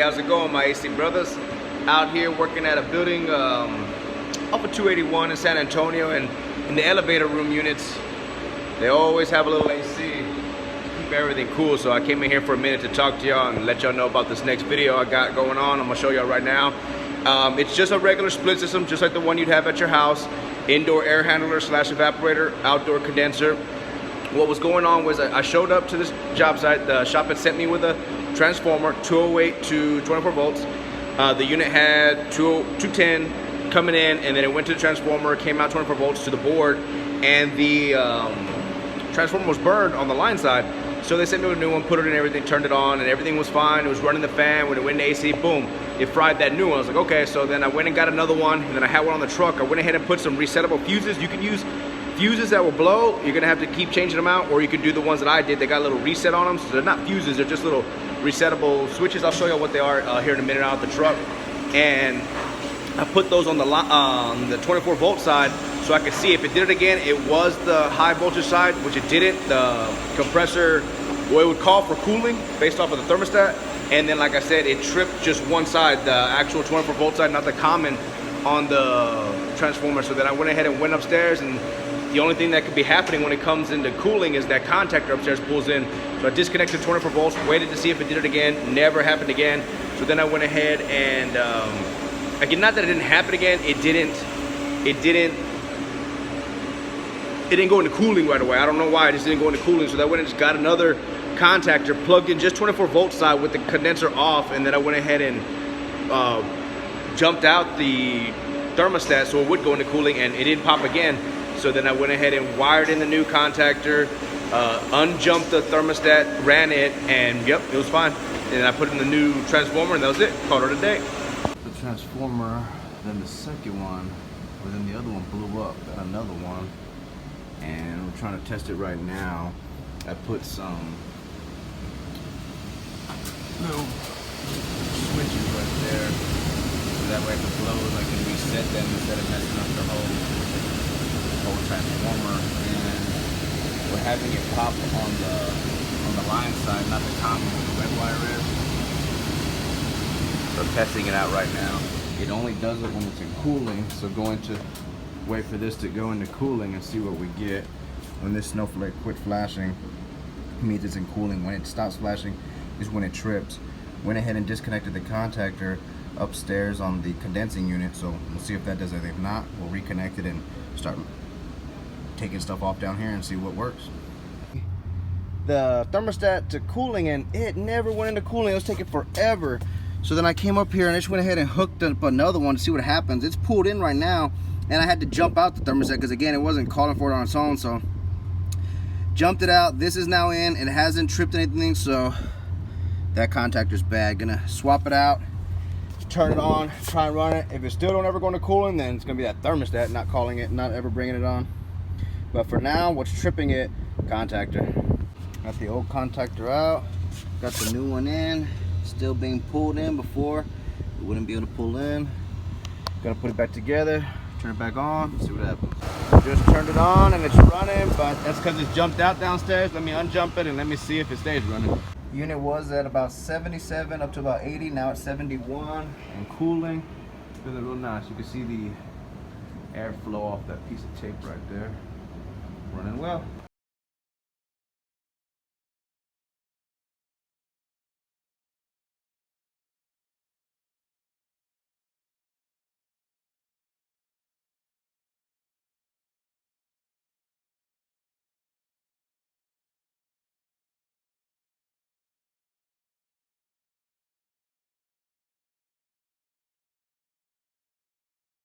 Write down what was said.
how's it going, my AC brothers? Out here working at a building off of 281 in San Antonio, and in the elevator room units, they always have a little AC to keep everything cool. So I came in here for a minute to talk to y'all and let y'all know about this next video I got going on. I'm gonna show y'all right now. It's just a regular split system, just like the one you'd have at your house. Indoor air handler slash evaporator, outdoor condenser. What was going on was I showed up to this job site. The shop had sent me with a transformer, 208 to 24 volts. The unit had 210 coming in, and then it went to the transformer, came out 24 volts to the board, and the transformer was burned on the line side. So they sent me with a new one, put it in, everything, turned it on, and everything was fine. It was running the fan. When it went to AC, boom, it fried that new one. I was like, okay. So then I went and got another one, and then I had one on the truck. I went ahead and put some resettable fuses. You can use fuses that will blow. You're gonna have to keep changing them out, or you can do the ones that I did. They got a little reset on them, so they're not fuses, they're just little resettable switches. I'll show you what they are here in a minute out the truck. And I put those on the 24 volt side so I could see if it did it again. It was the high voltage side, which it didn't. The compressor, well, it would call for cooling based off of the thermostat, and then like I said, it tripped just one side, the actual 24 volt side, not the common on the transformer. So then I went ahead and went upstairs, and the only thing that could be happening when it comes into cooling is that contactor upstairs pulls in. So I disconnected 24 volts, waited to see if it did it again, never happened again. So then I went ahead and, again, not that it didn't happen again, it didn't go into cooling right away. I don't know why, it just didn't go into cooling. So I went and just got another contactor, plugged in just 24 volt side with the condenser off, and then I went ahead and jumped out the thermostat so it would go into cooling, and it didn't pop again. So then I went ahead and wired in the new contactor, unjumped the thermostat, ran it, and yep, it was fine. And then I put in the new transformer, and that was it. Called it a day. The transformer, then the second one, but then the other one blew up. Got another one, and we're trying to test it right now. I put some little switches right there, so that way if it blows, I can reset them instead of messing up the whole transformer. And we're having it pop on the line side, not the common where the red wire is. So I'm testing it out right now. It only does it when it's in cooling, so going to wait for this to go into cooling and see what we get. When this snowflake quit flashing, it means it's in cooling. When it stops flashing is when it trips. Went ahead and disconnected the contactor upstairs on the condensing unit, so we'll see if that does it. If not, we'll reconnect it and start taking stuff off down here and see what works. The thermostat to cooling, and it never went into cooling. It was taking forever. So then I came up here and I just went ahead and hooked up another one to see what happens. It's pulled in right now, and I had to jump out the thermostat because again, it wasn't calling for it on its own. So jumped it out. This is now in. It hasn't tripped anything, so that contactor's bad. Gonna swap it out, turn it on, try and run it. If it still don't ever go into cooling, then it's gonna be that thermostat not calling it, not ever bringing it on. But for now, what's tripping it? Contactor. Got the old contactor out, got the new one in, still being pulled in. Before it wouldn't be able to pull in. Gotta put it back together, turn it back on, see what happens. Just turned it on and it's running, but that's because it's jumped out downstairs. Let me unjump it and let me see if it stays running. Unit was at about 77 up to about 80, now it's 71 and cooling. Feeling real nice. You can see the airflow off that piece of tape right there. Running well.